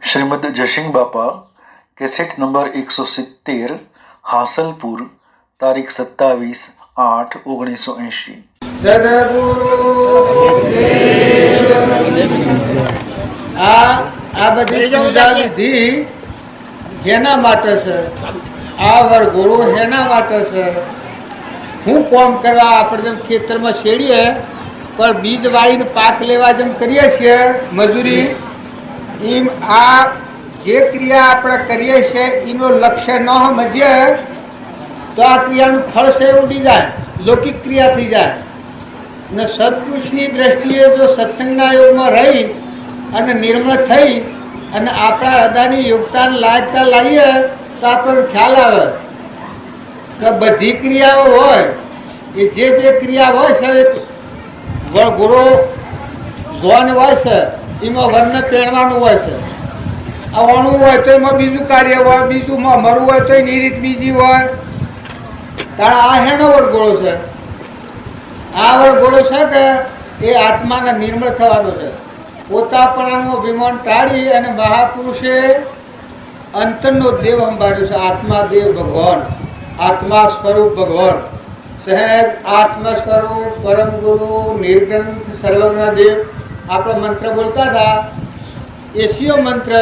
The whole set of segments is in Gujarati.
श्रीमद जशिंग बापा कैसेट नंबर 170 हासलपुर तारीख 27/8/1980। આ બધી પૂજા વિધિ હેના માટે છે, આ વરઘોડો હેના માટે છે। હું કોમ કરવા આપણે જેમ ખેતરમાં શેડીએ પણ બીજ વાવીને પાક લેવા જેમ કરીએ છીએ મજૂરી, એમ આ જે ક્રિયા આપણે કરીએ છીએ એનો લક્ષ્ય ન સમજીએ તો આ ક્રિયાનું ફળ છે ઉડી જાય, લૌકિક ક્રિયા થઈ જાય। ને સત્પુરુષની દ્રષ્ટિએ જો સત્સંગના યોગમાં રહી અને નિર્મળ થઈ અને આપણા હૃદયની યોગતાન લાયકતા લાવીએ તો આપણને ખ્યાલ આવે કે બધી ક્રિયાઓ હોય એ જે ક્રિયા હોય છે વરઘોડો જોન હોય છે એમાં વરને પહેરવાનું હોય છે, આવવાનું હોય તો એમાં બીજું કાર્ય હોય, બીજું મરવું હોય તો એની રીત બીજી હોય। તારે આ હેનો વરઘોડો છે, આ વરઘોડો છે કે એ આત્માને નિર્મળ થવાનો છે। પોતાપણાનું અભિમાન ટાળી અને મહાપુરુષે અંતરનો દેવ સંભાળ્યો છે, આત્મા દેવ ભગવાન, આત્મા સ્વરૂપ ભગવાન, સહેજ આત્મ સ્વરૂપ પરમ ગુરુ નિર્ગ્રંથ સર્વજ્ઞ દેવ। આપણે મંત્ર બોલતા હતા એસીઓ મંત્ર,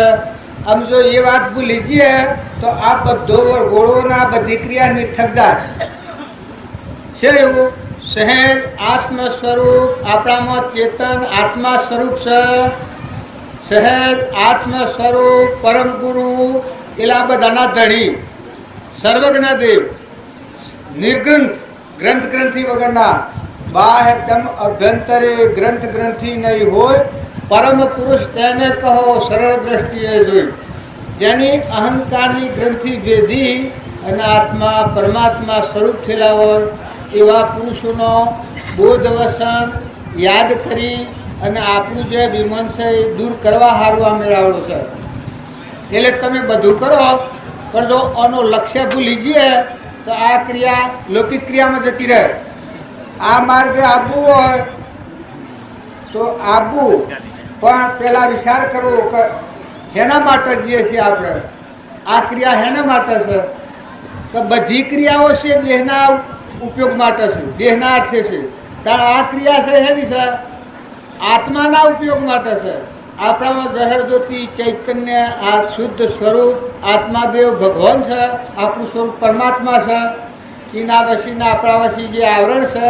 આમ જો એ વાત ભૂલી જઈએ તો આ બધો વરઘોડો ને આ બધી ક્રિયા નિર્થક જાય છે। એવું સહેજ આત્મ સ્વરૂપ આપણામાં ચેતન આત્મા સ્વરૂપ છે, સહેજ આત્મ સ્વરૂપ પરમ ગુરુ એલા બધાના ધણી સર્વજ્ઞ દેવ, નિર્ગ્રંથ ગ્રંથ ગ્રંથિ વગરના, બાહ્યતમ અભ્યંતરે ગ્રંથ ગ્રંથિ નહીં હોય, પરમ પુરુષ તેને કહો સરળ દ્રષ્ટિએ જોઈ। જેની અહંકારની ગ્રંથિ ભેદી અને આત્મા પરમાત્મા સ્વરૂપ થયેલા હોય એવા પુરુષોનો બોધ વસન યાદ કરી અને આપણું જે વિમન છે એ દૂર કરવા સારું આ મેળાવડો છે। એટલે તમે બધું કરો પણ જો આનું લક્ષ્ય ભૂલી જઈએ તો આ ક્રિયા લૌકિક ક્રિયામાં જતી રહે। આ માર્ગે આવવું હોય તો આવવું, પણ પેલા વિચાર કરવો કે હેના માટે જઈએ છીએ આપણે, આ ક્રિયા હેના માટે છે તો બધી ક્રિયાઓ છે દેહના ઉપયોગ માટે છે, દેહના અર્થે છે, કારણ આ ક્રિયા છે હેની છે આત્માના ઉપયોગ માટે છે। આપણામાં જહર જ્યોતિ ચૈતન્ય આ શુદ્ધ સ્વરૂપ આત્માદેવ ભગવાન છે, આપણું સ્વરૂપ પરમાત્મા છે, એના વસીના આપણા વસી જે આવરણ છે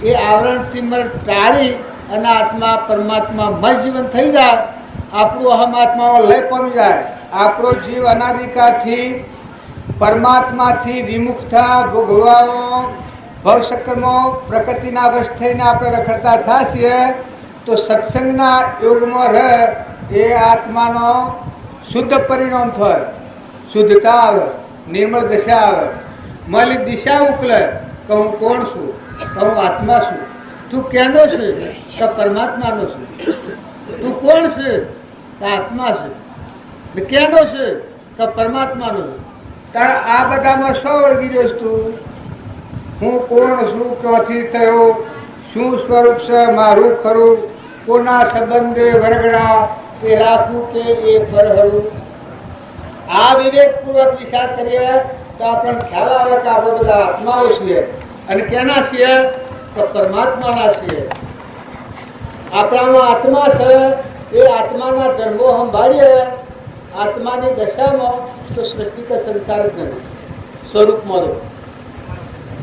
એ આવરણથી ટાળી અને આત્મા પરમાત્મામય જીવન થઈ જાય, આપણું અહમ આત્મામાં લય પામી જાય, આપણો જીવ અનાદિકાળથી પરમાત્માથી વિમુખતા ભોગવાઓ ભવચક્રમાં પ્રકૃતિના વશ થઈને આપણે રખડતા થઈએ તો સત્સંગના યોગમાં રહે એ આત્માનો શુદ્ધ પરિણામ થાય, શુદ્ધતા આવે, નિર્મળ દશા આવે, મલિક દિશા ઉકલે કે હું કોણ છું, કે હું આત્મા છું, તું કેનો છે કે પરમાત્માનો છે, તું કોણ છે કે આત્મા છે, કેનો છે કે પરમાત્માનો છે। કારણ આ બધામાં શું વળગી રહ્યો તું, હું કોણ છું, ક્યાંથી થયો, શું સ્વરૂપ છે મારું ખરું, કોના સંબંધે વરગડા એ રાખું કે એ પરહરું। આ વિવેકપૂર્વક વિચાર કરીએ તો આપણને ખ્યાલ આવે કે આપણે બધા આત્માઓ છીએ અને કેના છીએ તો પરમાત્માના છીએ। આપણામાં આત્મા છે એ આત્માના ધર્મો સંભાળીએ આત્માની દશામાં તો સૃષ્ટિ કે સંસાર જ નથી સ્વરૂપમાં,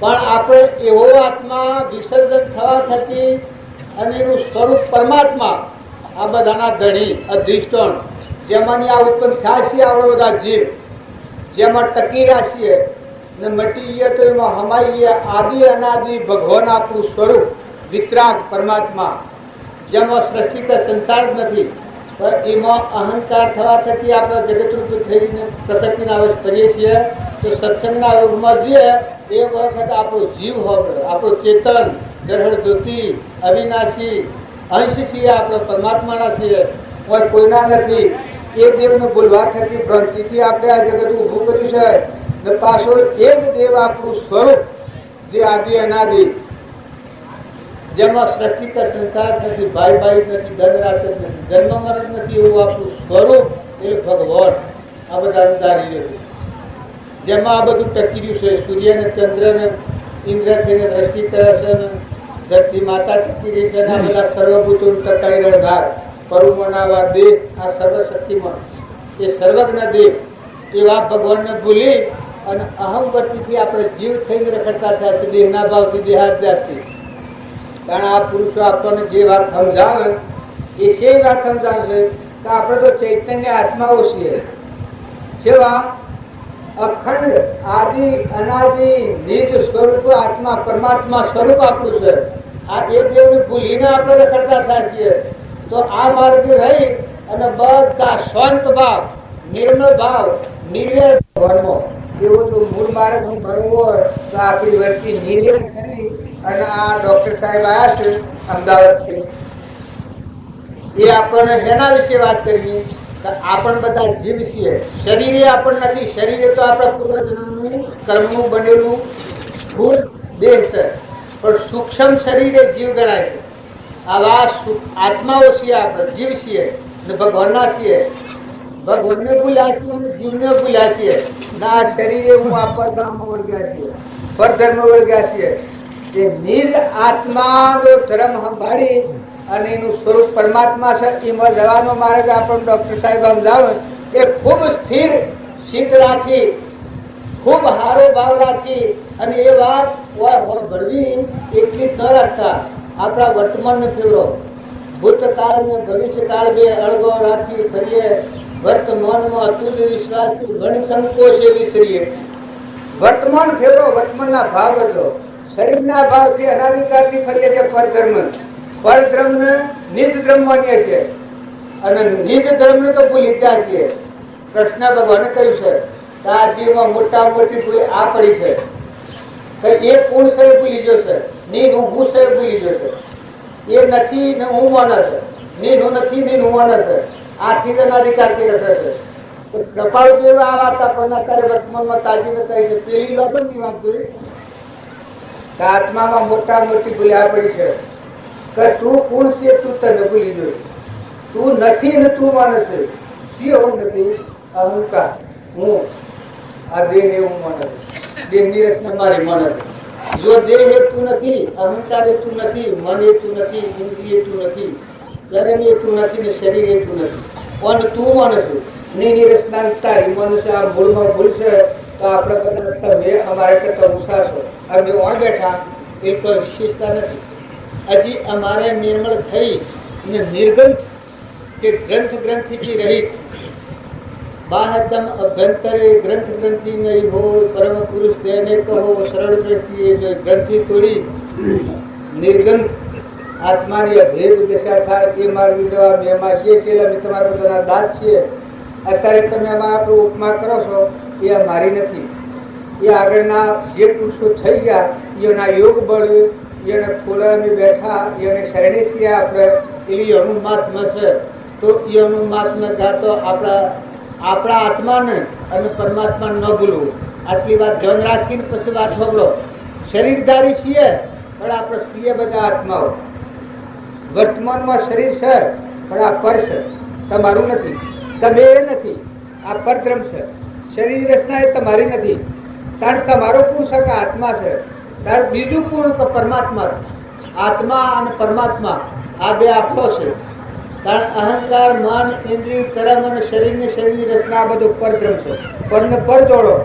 પણ આપણે એવો આત્મા વિસર્જન થવા થકી અને એનું સ્વરૂપ પરમાત્મા આ બધાના ધણી અધિષ્ઠાન જેમાંની આ ઉત્પન્ન થયા છીએ આપણે બધા જીવ, જેમાં ટકી રહ્યા છીએ ને મટી ગઈએ તો એમાં હમાઈએ આદિ અનાદિ ભગવાન આપણું સ્વરૂપ વિતરાગ પરમાત્મા, જેમાં સૃષ્ટિ કે સંસાર જ નથી, પણ એમાં અહંકાર થવા થકી આપણે જગતરૂપ થઈને પ્રકૃતિના વશ કરીએ છીએ। તો સત્સંગના યોગમાં જઈએ એ વખત આપણો જીવ હોય, આપણો ચેતન જરહળ જ્યોતિ અવિનાશી અંશ છીએ, આપણે પરમાત્માના છીએ, કોઈના નથી। એ દેવને ભૂલવા થકી ભ્રાંતિથી આપણે આ જગત ઊભું કર્યું છે ને પાછો એ જ દેવ આપણું સ્વરૂપ જે આદિ અનાદિ જેમાં સૃષ્ટિ કે સંસાર નથી, ભાઈ ભાઈ નથી, દંડ રાત નથી, જન્મ મરણ નથી, એવું આપણું સ્વરૂપ એ ભગવાન આ બધા ધારી રહ્યું, જેમાં આ બધું ટકી રહ્યું છે. સૂર્ય ને ચંદ્ર ને ઇન્દ્ર થઈને દ્રષ્ટિ કરે છે ને ધરતી માતા ટકી રહી છે. આ બધા સર્વભૂતો ટકાઈ રહેનાર પરુમનાવા દેહ, આ સર્વશક્તિમાં એ સર્વજ્ઞ દેહ એવા ભગવાનને ભૂલી અને અહંવર્તીથી આપણે જીવ થઈને રખડતા થયા છે, દેહના ભાવથી, દેહાધ્યાસથી. કારણ આ પુરુષો આપણને જે વાત સમજાવે એ સે વાત સમજાવશે કે આપણે તો ચૈતન્ય આત્માઓ છીએ. સેવા અખંડ આદિ અનાદિ નિજ સ્વરૂપ આત્મા પરમાત્મા સ્વરૂપ આપણું છે. આ એ દેવને ભૂલીને આપણે રખડતા થયા છીએ. તો આ માર્ગ રહી અને બધા શાંત ભાવ, નિર્મળ ભાવ, નિર્વેર ભણવો એવો જો મૂળ માર્ગ હું ભણવો હોય તો આપણી વર્તી નિર્વેર કરી અને આ ડોક્ટર સાહેબ આવ્યા છે અમદાવાદથી, એ આપણને એના વિશે વાત કરીએ કે આપણ બધા જીવ છીએ. શરીરે આપણ નથી. શરીરે તો આપણા પૂર્વજન્મનું કર્મનું બનેલું સ્થૂળ દેહ છે, પણ સૂક્ષ્મ શરીરે જીવ ગણાય છે. આવા આત્માઓ છીએ, આપણે જીવ છીએ ને ભગવાનના છીએ. ભગવાનને ભૂલ્યા છીએ અને જીવને ભૂલ્યા છીએ. ના શરીરે હું આ પરધામ વળગ્યા છીએ, પરધર્મ વળગ્યા છીએ. એ નિજ આત્માનો ધર્મ સંભાળી અને એનું સ્વરૂપ પરમાત્મા છે એમાં જવાનો માર્ગ આપણને ડોક્ટર સાહેબ સમજાવે એ ખૂબ સ્થિર સિદ્ધ રાખી, ખૂબ સારો ભાવ રાખી અને એ વાત ભળવી એટલી ન રાખતા આપણા વર્તમાનને ફેરવો. ભૂતકાળ ને ભવિષ્યકાળ બે અળગો રાખી ફરીએ. વર્તમાનમાં તુજ વિશ્વાસ ઘણી સંકોચે વિસરીએ. વર્તમાન ફેરવો, વર્તમાનના ભાવ બદલો. શરીરના ભાવથી અનાદિકાળથી ફરીએ છીએ પરધર્મ. પરધર્મને નિજ ધર્મ માનીએ છીએ અને નિજ ધર્મને તો ભૂલી ગયા છીએ. કૃષ્ણ ભગવાને કહ્યું છે કે આ જીવમાં મોટા મોટી ભૂલ આ પડી છે કે એ કોણ છે એ ભૂલી ગયો છે, ની હું છે એ ભૂલી ગયો છે. એ નથી ને હું માને છે, ની હું નથી ને હું માને છે. આથી જ અનાધિકારથી રખે છે. તો કૃપાળુ દેવ આ વાત આપણને અત્યારે વર્તમાનમાં તાજી બતાવી છે. પેલી લોબનની વાત જોઈ કે આત્મામાં મોટા મોટી ભૂલ આ પડી છે કે તું કોણ છે તું તને ભૂલી ગયો. તું નથી ને તું માને છે. હું નથી, અહંકાર, હું આ દેહ એવું માને છે. દેહની રચના મારી માને છે. જો દેહ એ તું નથી, અહંકાર એ તું નથી, મન એ તું નથી, ઇન્દ્રિય તું નથી, કર્મ એ તું નથી ને શરીર એ તું નથી. પણ તું માને છે ની રચના તારી માને છે. આ મૂળમાં ભૂલ છે તો આપણે બધા તમે અમારા કરતા ઉષા છો. અમે ઓણ બેઠા એ કોઈ વિશેષતા નથી. હજી અમારે નિર્મળ થઈ ને નિર્ગંથ કે ગ્રંથ ગ્રંથિથી રહિત બાહ્યતમ અભ્યંતરે ગ્રંથ ગ્રંથિ નહીં હોય પરમ પુરુષ તેને કહો સરળ દ્રષ્ટિએ ગ્રંથિ તોડી નિર્ગંથ આત્માની અભેદ દશા થાય એ માર્ગી જવા અમે માગીએ છીએ. અમે તમારા બધાના દાદ છીએ. અત્યારે તમે અમારા પર ઉપમા કરો છો એ મારી નથી. એ આગળના જે પુરુષો થઈ ગયા એના યોગ બળ, એને ખોળે અમે બેઠા, એને શરણે છીએ આપણે, એવી અનુમાત્મા છે. તો એ અનુમાત્મા ગાતો આપણા આત્માને અને પરમાત્માને ન ભૂલવું. આટલી વાત ધ્યાન રાખીને પછી વાત સાંભળો. શરીરધારી છીએ પણ આપણે છીએ બધા આત્માઓ. વર્તમાનમાં શરીર છે પણ આ પર છે, તમારું નથી. તમે એ નથી, આ પરદ્રમ છે. શરીર રચના એ તમારી નથી. કારણ તમારો પૂર્ણ છે કે આત્મા છે, તાર બીજું પૂર્ણ કે પરમાત્મા. આત્મા અને પરમાત્મા આ બે આપણો છે. કારણ અહંકાર, મન, ઇન્દ્રિય, કર્મ અને શરીરની શરીરની રચના આ બધું પરદ્રમ છે. પરને પર જોડો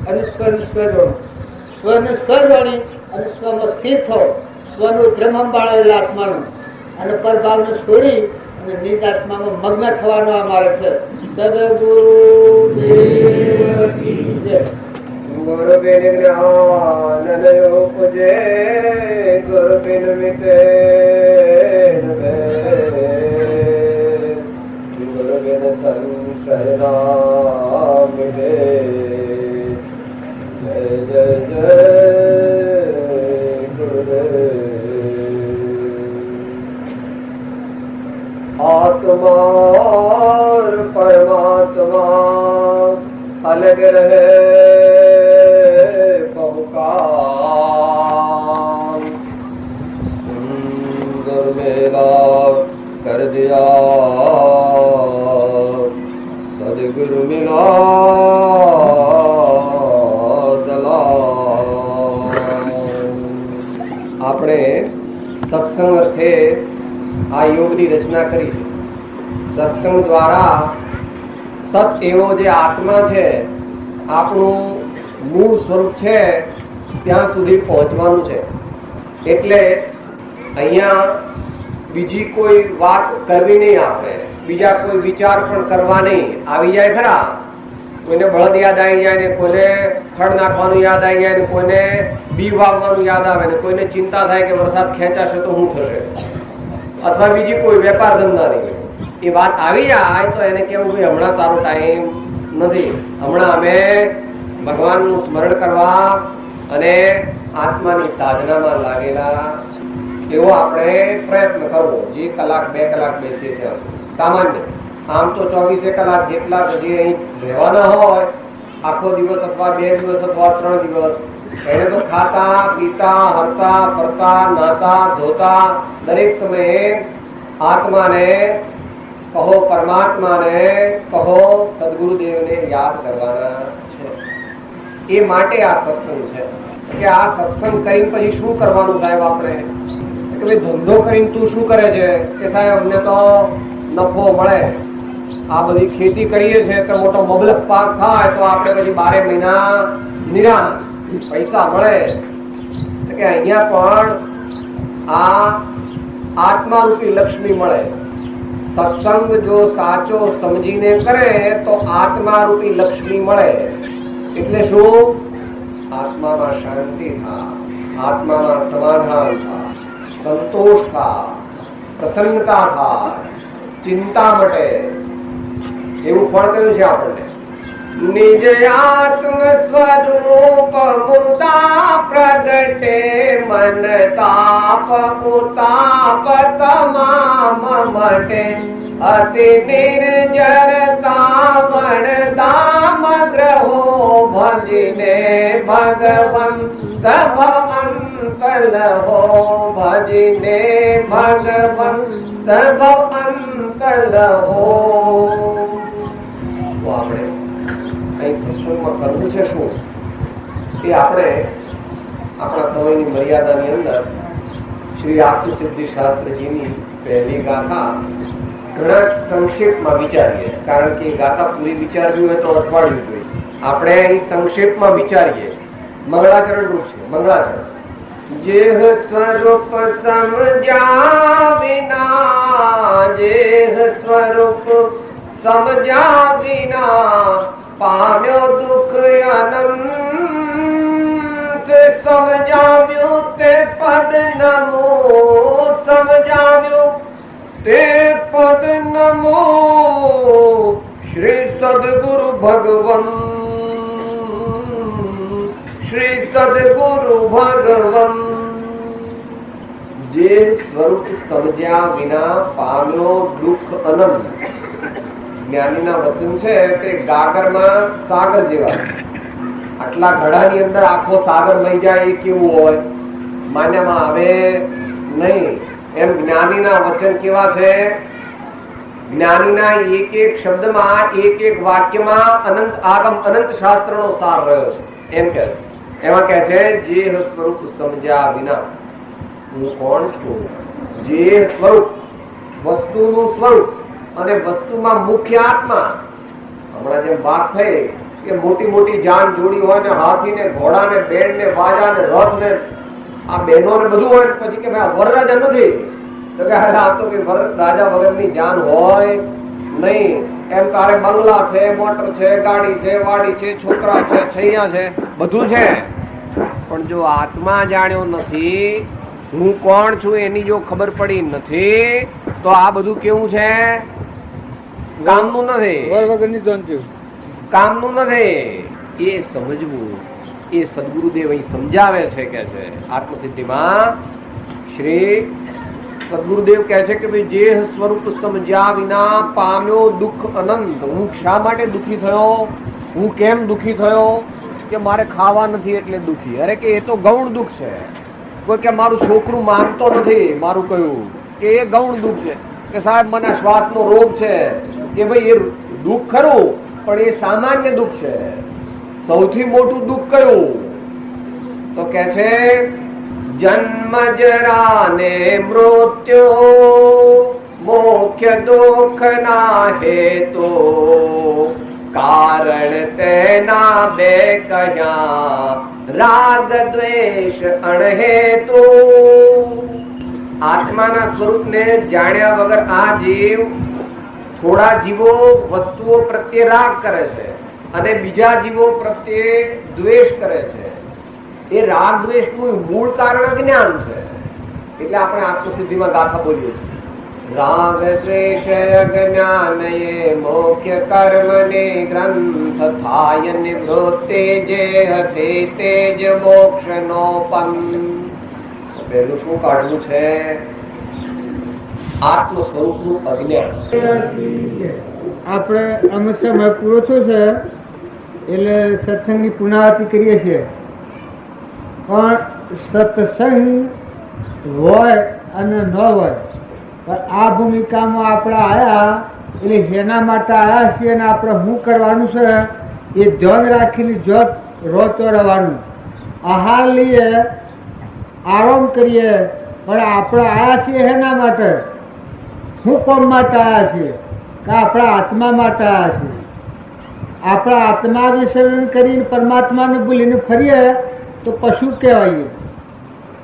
અને સ્વને સ્વ જોડો. સ્વને સ્વ જોડી અને સ્વમાં સ્થિર થો. સ્વનું ધ્રમ સંભાળેલા આત્માનું અને પરભાવને છોડી અને નિજ આત્મામાં મગ્ન થવાનો આ માર્ગ છે. સદગુરુ દેવ કી જય. ગુરુ બિન જ્ઞાન નયો પૂજે, ગુરુ બિન મિટે ગુરુ બિન સંશય ના મિટે. જય જય જય ગુરુદેવ. आत्मा और परमात्मा अलग रहे बहुकाल. सुंदर मेला कर दिया सद સદગુરુ મિલો આપણે સત્સંગ અર્થે આ યોગની રચના કરી છે. સત્સંગ દ્વારા સત એવો જે આત્મા છે, આપણું મૂળ સ્વરૂપ છે, ત્યાં સુધી પહોંચવાનું છે. એટલે અહીંયા બીજી કોઈ વાત કરવી નહીં, આપણે બીજા કોઈ વિચાર પણ કરવા નહીં. આવી જાય ખરા, કોઈને બળદ યાદ આવી જાય ને કોઈને ખડ નાખવાનું યાદ આવી જાય ને કોઈને બી વાવવાનું યાદ આવે ને કોઈને ચિંતા થાય કે વરસાદ ખેંચાશે તો શું થશે, અથવા બીજી કોઈ વેપાર ધંધાની એ વાત આવી જાય તો એને કેવું ભાઈ હમણાં તારો ટાઈમ નથી, હમણાં અમે ભગવાનનું સ્મરણ કરવા અને આત્માની સાધનામાં લાગેલા, એવો આપણે પ્રયત્ન કરવો. જે કલાક 2 કલાક બેસીએ ત્યાં સામાન્ય, આમ તો 24 કલાક જેટલા જે અહીં રહેવાના હોય, આખો દિવસ અથવા 2 દિવસ અથવા 3 દિવસ, એને તો ખાતા પીતા હરતા ફરતા નાતા ધોતા દરેક સમયે આત્માને કહો, પરમાત્માને કહો, સદગુરુદેવને યાદ કરવાના છે. એ માટે આ સત્સંગ છે. કે આ સત્સંગ કરીને પછી શું કરવાનું સાહેબ? આપણે કે ભાઈ ધંધો કરીને તું શું કરે છે? કે સાહેબ અમને તો નફો મળે, આ બધી ખેતી કરીએ છીએ તો મોટો મબલક પાક થાય તો આપણે પછી 12 મહિના નિરાશ, પૈસા મળે. કે અહીંયા પણ આ આત્મારૂપી લક્ષ્મી મળે. સત્સંગ જો સાચો સમજીને કરે તો આત્મારૂપી લક્ષ્મી મળે. એટલે શું? આત્મામાં શાંતિ થાય, આત્મામાં સમાધાન થાય, સંતોષ થાય, પ્રસન્નતા થાય, ચિંતા મટે. એવું ફળ કયું છે આપણને? નિજ આત્મ સ્વરૂપ મુક્તા પ્રગટે મન તાપ ઉતાપ તમામ મટે અતિ નિર્જરતા મણ દામ ગ્રહો ભજને ભગવંત ભવંત લહો ભજને ભગવંત ભવંત લહો. આપણે અહીં સત્સંગમાં કરવું છે શું? એ આપણે આપણા સમયની મર્યાદાની અંદર શ્રી આત્મસિદ્ધિ શાસ્ત્રજીની પહેલી ગાથા ઘણા સંક્ષેપમાં વિચારીએ, કારણ કે ગાથા પૂરી વિચારવી હોય તો અઠવાડિયું જોઈએ. આપણે અહીં સંક્ષેપમાં વિચારીએ. મંગળાચરણ રૂપ છે. મંગળાચરણ જેહ સ્વરૂપ સમજ્યા વિના, જેહ સ્વરૂપ સમજ્યા વિના પામ્યો દુઃખ અનંત. સમજાવ્યું તે પદ નમો, સમજાવ્યું તે પદ નમો. શ્રી સદગુરુ ભગવન, શ્રી સદગુરુ ભગવન. જે સ્વરૂપ સમજ્યા વિના પામ્યો દુઃખ અનંત. જ્ઞાનીના વચન છે તે ગાગરમાં સાગર જેવા. આટલા ઘડાની અંદર આખો સાગર લઈ જાય એ કેવું હોય? માન્યમાં આવે નહીં. એમ જ્ઞાનીના વચન કેવા છે? જ્ઞાનીના એક એક શબ્દમાં, એક એક વાક્યમાં અનંત આગમ, અનંત શાસ્ત્રનો સાર રહ્યો છે. એમ કહે છે. એમાં કહે છે જે સ્વરૂપ સમજ્યા વિના, હું કોણ છું? જે સ્વરૂપ, વસ્તુનું સ્વરૂપ અને વસ્તુમાં મુખ્ય આત્મા. હમણાં જેમ વાત થઈ કે મોટી મોટી જાન જોડી હોય ને, હાથી ને ઘોડા ને બેડ ને બાજા ને રથ ને આ બહેનો ને બધું હોય, પછી કે ભાઈ વરરાજા નથી, તો કે આ તો કે રાજા વગરની જાન હોય નહીં. એમ તારે બંગલા છે, મોટર છે, ગાડી છે, વાડી છે, છોકરા છે, છૈયા છે, બધું છે. પણ જો આત્મા જાણ્યો નથી, હું કોણ છું એની જો ખબર પડી નથી, તો આ બધું કેવું છે? કામનું નથી, કામનું નથી. એ સમજવું, એ સદગુરુદેવ અહીં સમજાવે છે. કે છે આત્મસિદ્ધિમાં શ્રી સદગુરુદેવ કહે છે કે ભાઈ જે સ્વરૂપ સમજ્યા વિના પામ્યો દુઃખ અનંત. હું શા માટે દુઃખી થયો? હું કેમ દુઃખી થયો? કે મારે ખાવા નથી એટલે દુઃખી. અરે કે એ તો ગૌણ દુઃખ છે. કોઈ કે મારું છોકરું માનતો નથી, મારું કયું, કે એ ગૌણ દુઃખ છે. કે સાહેબ મને શ્વાસનો રોગ છે, કે ભાઈ એ દુઃખ ખરું, પણ એ સામાન્ય દુઃખ છે. સૌથી મોટું દુઃખ કયું? તો કે છે જન્મ જરા ને મૃત્યુ મુખ્ય દુઃખ ના હેતુ કારણ તેના બે કહ્યા રાગ દ્વેષ અણહેતુ. આત્માના સ્વરૂપને જાણ્યા વગર આ જીવ થોડા જીવો વસ્તુઓ પ્રત્યે રાગ કરે છે અને બીજા જીવો પ્રત્યે દ્વેષ કરે છે. એ રાગ દ્વેષનું મૂળ કારણ અજ્ઞાન છે. એટલે આપણે આત્મસિદ્ધિમાં ગાથા બોલીએ છીએ રાગ દ્વેષ અજ્ઞાન એ મુખ્ય કર્મને ગ્રંથ થાય નિવૃત્તિ જે હતી તે જ મોક્ષનો પંથ. પહેલું શું કાઢવું છે? આત્મ સ્વરૂપનું અજ્ઞાન. આપણે અમુક સમય પૂરો થયો છે એટલે સત્સંગની પુનરાવૃત્તિ કરીએ છીએ, પણ સત્સંગ હોય અને ન હોય પણ આ ભૂમિકામાં આપણે આવ્યા એટલે એના માટે આવ્યા છીએ અને આપણે શું કરવાનું છે એ ધ્યાન રાખીને જોત રોતો રહેવાનું. આહાર લઈએ, આરામ કરીએ, પણ આપણે આવ્યા છીએ એના માટે. શું કામ માટે આવ્યા છીએ? કે આપણા આત્મા માટે આવ્યા છીએ. આપણા આત્મા વિસર્જન કરીને પરમાત્માને ભૂલીને ફરીએ તો પશુ કહેવાઈએ.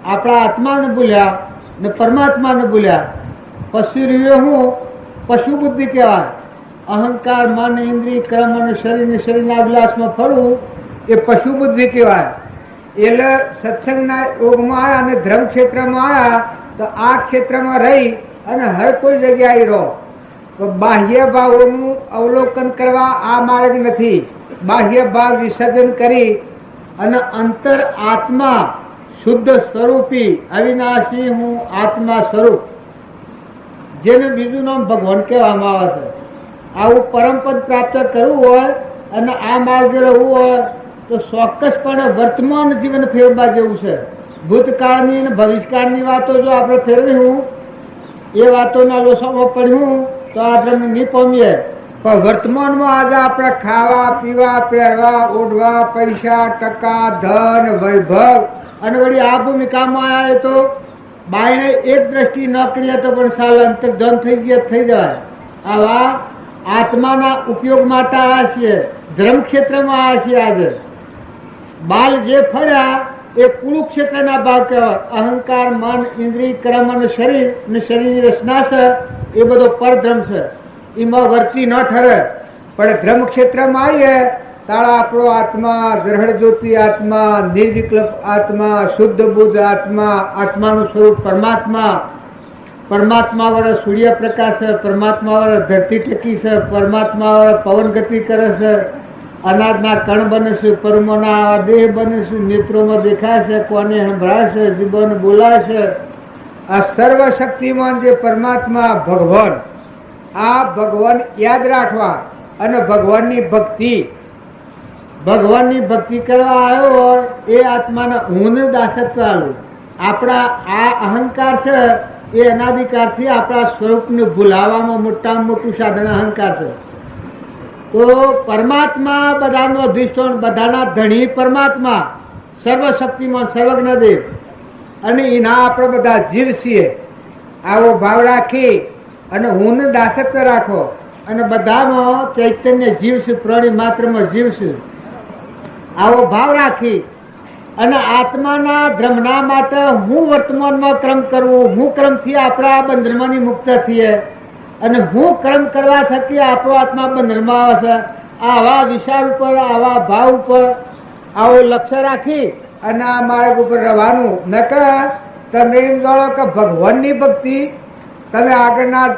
આપણા આત્માને ભૂલ્યા ને પરમાત્માને ભૂલ્યા પશુ રહ્યો હું પશુ બુદ્ધિ કહેવાય. અહંકાર મન ઇન્દ્રિય કર્મ અને શરીરના અભિલાષમાં ફરવું એ પશુ બુદ્ધિ કહેવાય. એટલે સત્સંગના યોગમાં આવ્યા અને ધર્મ ક્ષેત્રમાં આવ્યા તો આ ક્ષેત્રમાં રહી અને હર કોઈ જગ્યાએ રહો. બાહ્ય ભાવોનું અવલોકન કરવા આ માર્ગ નથી. બાહ્ય ભાવ વિસર્જન કરી અને અંતર આત્મા શુદ્ધ સ્વરૂપી અવિનાશી હું આત્મા સ્વરૂપ, જેને બીજું નામ ભગવાન કહેવામાં આવે છે. આવું પરમપદ પ્રાપ્ત કરવું હોય અને આ માર્ગે રહેવું હોય તો ચોક્કસપણે વર્તમાન જીવન ફેરવા જેવું છે. ભૂતકાળની અને ભવિષ્યકાળની વાતો જો આપણે ફેરવ્યું એ વાતોના લોસામાં પડ્યું તો આપણે નહીં પામીએ. પણ વર્તમાનમાં આજે આપણે ખાવા પીવા પહેરવા ઓઢવા પૈસા ટકા ધન વૈભવ અને વળી આ ભૂમિકામાં આવ્યા તો બાયણે એક દ્રષ્ટિ ન કરીએ તો પણ સાલ અંતર્ધન થઈ જવાય. આવા આત્માના ઉપયોગ માટે આવ્યા છીએ, ધર્મ ક્ષેત્રમાં આવ્યા છીએ. આજે બાલ જે ફળ્યા એ કુરુક્ષેત્રના ભાવ કહેવાય. અહંકાર મન ઇન્દ્રિય કર્મ અને શરીરની રચના છે એ બધો પરધર્મ છે. એમાં વર્તી ન ઠરે. પણ ધર્મ ક્ષેત્રમાં આવીએ તાળા આપણો આત્મા ગ્રહણ જ્યોતિ આત્મા, નિર્વિકલ્પ આત્મા, શુદ્ધ બુદ્ધ આત્મા, આત્માનું સ્વરૂપ પરમાત્મા. પરમાત્મા વડે સૂર્યપ્રકાશ છે, પરમાત્મા વડે ધરતી ટેકી છે, પરમાત્મા વડે પવન ગતિ કરે છે, અનાજના કણ બને છે, પરમોના દેહ બને છે, નેત્રોમાં દેખાય છે, કોને સંભળાય છે, જીવન બોલાય છે. આ સર્વશક્તિમાન જે પરમાત્મા ભગવાન, આ ભગવાન યાદ રાખવા અને ભગવાનની ભક્તિ કરવા આવ્યો હોય એ આત્માને હું દાસત્વ આલું. આપણા આ અહંકાર છે એ અનાદિકાળથી આપણા સ્વરૂપને ભૂલાવવામાં મોટામાં મોટું સાધન અહંકાર છે. તો પરમાત્મા બધાનો અધિષ્ઠાન, બધાના ધણી પરમાત્મા, સર્વશક્તિમાન સર્વજ્ઞ દેવ અને એના આપણે બધા જીવ છીએ. આવો ભાવ રાખી અને હું દાસત્વ રાખો અને બધામાં ચૈતન્ય જીવ છે, પ્રાણી માત્રમાં જીવ છે. આવો ભાવ રાખી અને આત્માના ધર્મના માટે હું વર્તમાનમાં કર્મ કરવું, હું કર્મથી આપણા બંધનમાંથી મુક્ત થઈએ અને હું કર્મ કરવા થકી આપણો આત્મા બંધનમાં આવે છે. આવા વિચાર ઉપર, આવા ભાવ ઉપર આવો લક્ષ્ય રાખી અને આ માર્ગ ઉપર રહેવાનું. નકર તમે એમ જાણો કે ભગવાનની ભક્તિ તમે આગળના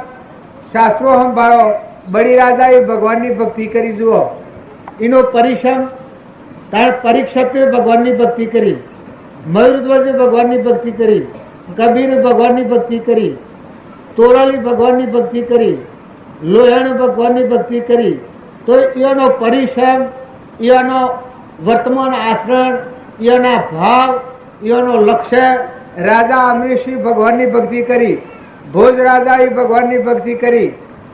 શાસ્ત્રો સંભાળો. બળીરાજાએ ભગવાનની ભક્તિ કરી જુઓ, એનો પરિશ્રમ. તાર પરીક્ષકે ભગવાનની ભક્તિ કરી, મયુરધ્વજે ભગવાનની ભક્તિ કરી, કબીરે ભગવાનની ભક્તિ કરી, તોરલી ભગવાનની ભક્તિ કરી, લોહાણે ભગવાનની ભક્તિ કરી. તો એનો પરિશ્રમ, એનો વર્તમાન આચરણ, એના ભાવ, એનો લક્ષ્ય. રાજા અમરીશી ભગવાનની ભક્તિ કરી, ભોજ રાજાએ ભગવાનની ભક્તિ કરી,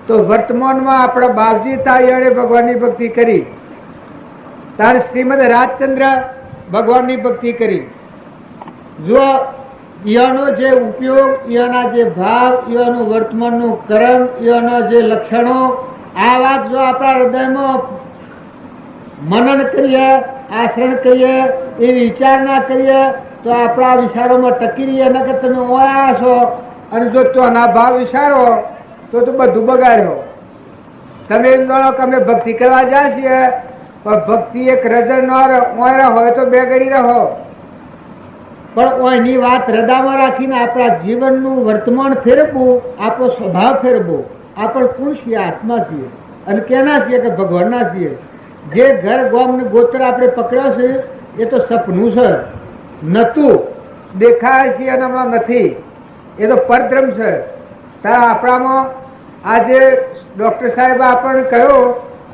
તો વર્તમાનમાં આપણા બાપજી હતા એણે ભગવાનની ભક્તિ કરી, તારે શ્રીમદ રાજચંદ્ર ભગવાનની ભક્તિ કરી. જો એનો જે ઉપયોગ, એના જે ભાવ, એનું વર્તમાનનું કર્મ, એના જે લક્ષણો, આ વાત જો આપણા હૃદયમાં મનન કરીએ, આચરણ કરીએ, એ વિચારણા કરીએ તો આપણા વિચારોમાં ટકી રહીએ. ન કે તમે ઓયા છો અને જો ત્યાંના ભાવ વિચારો તો બધું બગાડ્યો. તમે એમ ગણો કે અમે ભક્તિ કરવા જાય છીએ, પણ ભક્તિ એક રજર ન ઓયરા હોય તો બે ગરી રહો, પણ એની વાત હૃદયમાં રાખીને આપણા જીવનનું વર્તમાન ફેરવવું, આપણો સ્વભાવ ફેરવવો. આપણે કોણ છીએ? આત્મા છીએ. અને કેના છીએ? કે ભગવાનના છીએ. જે ઘર ગોમ ને ગોત્ર આપણે પકડ્યો છે એ તો સપનું છે, નતું દેખાય છે અને હમણાં નથી, એ તો પરધ્રમ છે. તારા આપણામાં આજે ડૉક્ટર સાહેબ આપણને કહ્યું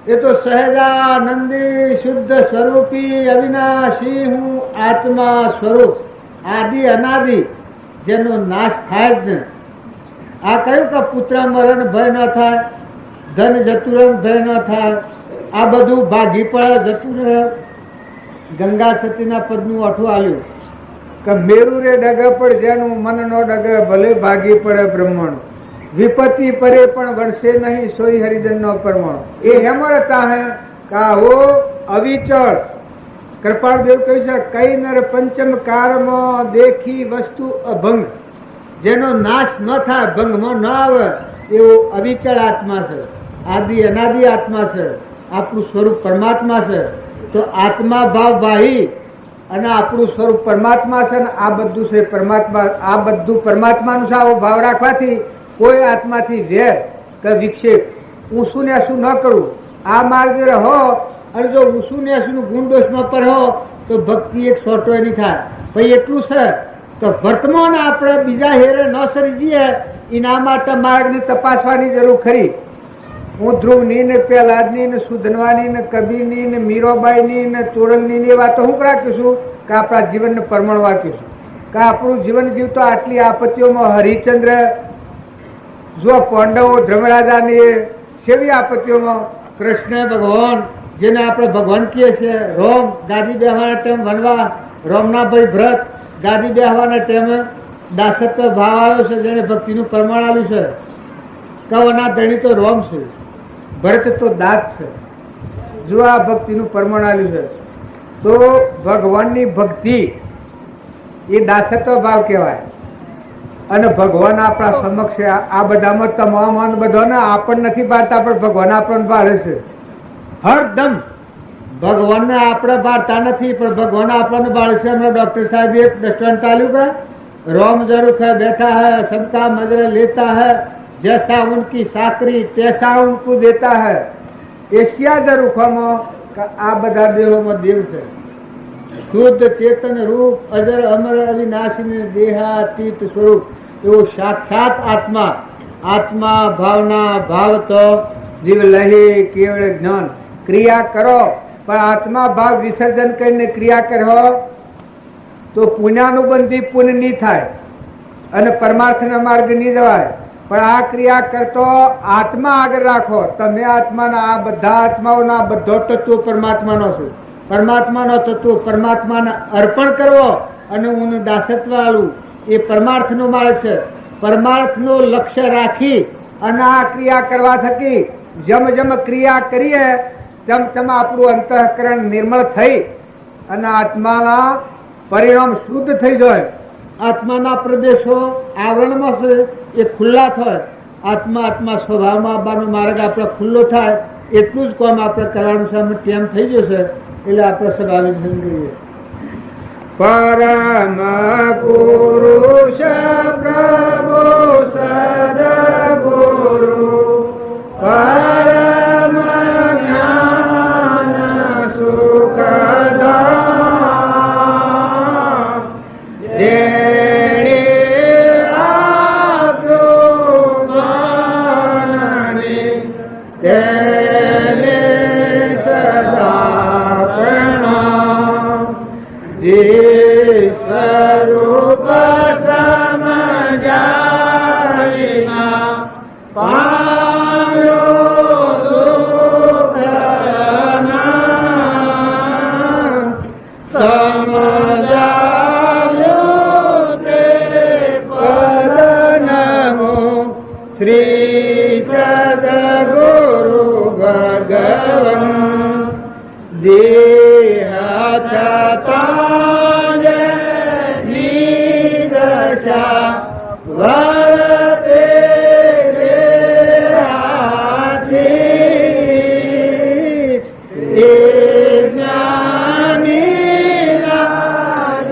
એ તો સહેજાનંદી શુદ્ધ સ્વરૂપી અવિનાશી હું આત્મા સ્વરૂપ, આદિ અનાદિ, જેનો નાશ થાય જ નહીં. આ કહ્યું કે પુત્ર મરણ ભય ન થાય, ધન જતું રહે ભય ન થાય, આ બધું ભાગી પડે જતું રહે. ગંગા સતીના પદનું અઠું આવ્યું કે મેરુ રે ડગે પડ જેનું મન નો ડગે, ભલે ભાગી પડે બ્રહ્મણ, વિપત્તિ પરે પણ વણશે નહીં, સોઈ હરિજન નો પરમાણુ. એ હેમરતા હે કાહો અવિચળ. કૃપાળદેવ કહ્યું છે કઈ નર પંચમ કારમાં દેખી વસ્તુ અભંગ, જેનો નાશ ન થાય, ભંગમાં ન આવે, એવો અવિચળ આત્મા છે, આદિ અનાદિ આત્મા છે, આપણું સ્વરૂપ પરમાત્મા છે. તો આત્મા ભાવ ભાઈ અને આપણું સ્વરૂપ પરમાત્મા છે, ને આ બધું છે પરમાત્મા. આ બધું પરમાત્માનું છે. આવો ભાવ રાખવાથી કોઈ આત્માથી વેર કે વિક્ષેપ, ઊંસું ને શું ન કરવું, આ માર્ગે રહો. અને જો ઊંસું ને શું ગુણ દોષમાં પર હો તો ભક્તિ એક સોટો નહીં થાય. ભાઈ એટલું છે તો વર્તમાન આપણે બીજા હેરે ન સરી જઈએ, એના માટે માર્ગને તપાસવાની જરૂર ખરી. હું ધ્રુવની ને પહેલાદની ને સુધનવાની ને કબીરની ને મીરાબાઈની ને તોરલની ને વાતો હું રાખ્યું છું કે આપણા જીવનને પરમણ વાંક્યું છું કે આપણું જીવન જીવતો આટલી આપત્તિઓમાં હરિચંદ્ર જો પાંડવો ધર્મરાજાની સેવી આપત્તિઓમાં કૃષ્ણ ભગવાન, જેને આપણે ભગવાન કહીએ છીએ, રોમ ગાદી બેહવાના ટાઈમ વનવા, રોમના ભાઈ ભરત ગાદી બેહવાના ટાઈમે દાસત્વ ભાવ આવ્યો છે, જેને ભક્તિનું પ્રમાણ આવ્યું છે. કવના ધણી તો રોમ છે, ભરત તો દાસ છે. જો આ ભક્તિનું પ્રમાણ આવ્યું છે તો ભગવાનની ભક્તિ એ દાસત્વ ભાવ કહેવાય. અને ભગવાન આપણા સમક્ષ આ બધામાં તમામ બધાને આપણને નથી પાડતા, પણ ભગવાન આપણને પાડે છે હરદમ. ભગવાનને આપણે પાડતા નથી, પણ ભગવાન આપણને પાડે છે. હમણાં ડૉક્ટર સાહેબ એક દૃષ્ટાંત આલ્યું કે रोम जरूर है बैठा है, सबका मजरे लेता है, जैसा उनकी साकरी तैसा उनको देता है. एशिया जरूखમાં આ બધા દેહોમાં દેવ છે, શુદ્ધ ચેતન રૂપ, અજર અમર અવિનાશી દેહાતીત સ્વરૂપ, એવો સાક્ષાત આત્મા. આત્મા ભાવના ભાવ તો જીવ લહી કેવળ જ્ઞાન. ક્રિયા કરો પણ આત્મા ભાવ વિસર્જન કરીને ક્રિયા કરો તો પુણ્યાનુબંધી પુણ્ય નહીં થાય અને પરમાર્થના માર્ગ નહીં જવાય. પણ આ ક્રિયા કરતો આત્મા આગળ રાખો. તમે આત્માના આ બધા આત્માઓના બધો તત્વો પરમાત્માનો છે. પરમાત્માનો તત્વો પરમાત્માને અર્પણ કરવો અને હું દાસત્વ આલું, એ પરમાર્થનો માર્ગ છે. પરમાર્થનો લક્ષ્ય રાખી અને આ ક્રિયા કરવા થકી જેમ જેમ ક્રિયા કરીએ તેમ તેમ આપણું અંતઃકરણ નિર્મળ થઈ અને આત્માના પરિણામ શુદ્ધ થઈ જાય. આત્માના પ્રદેશો આવરણમાં છે એ ખુલ્લા થાય. આત્મા સ્વભાવમાં આવવાનો માર્ગ આપણે ખુલ્લો થાય. એટલું જ કામ આપણે કરવાનું છે. અમે ટેમ થઈ જશે એટલે આપણે સ્વાભાવિક સમજીએ. પરમ પુરુષ પ્રભુ સદગુરુ પરમ જ્ઞાન સુખદામ, જેણે આપ્યું મને તેને સદા પ્રણામ. જે સ્વરૂપ સમજાય દેહ છતાં નિદશા વર્તે દેહાતી, એ જ્ઞાનીના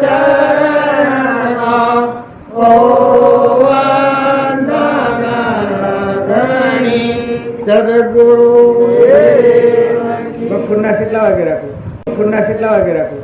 ચરણમાં ઓ સદગુરુ. બપોરના કેટલા વાગે રાખો?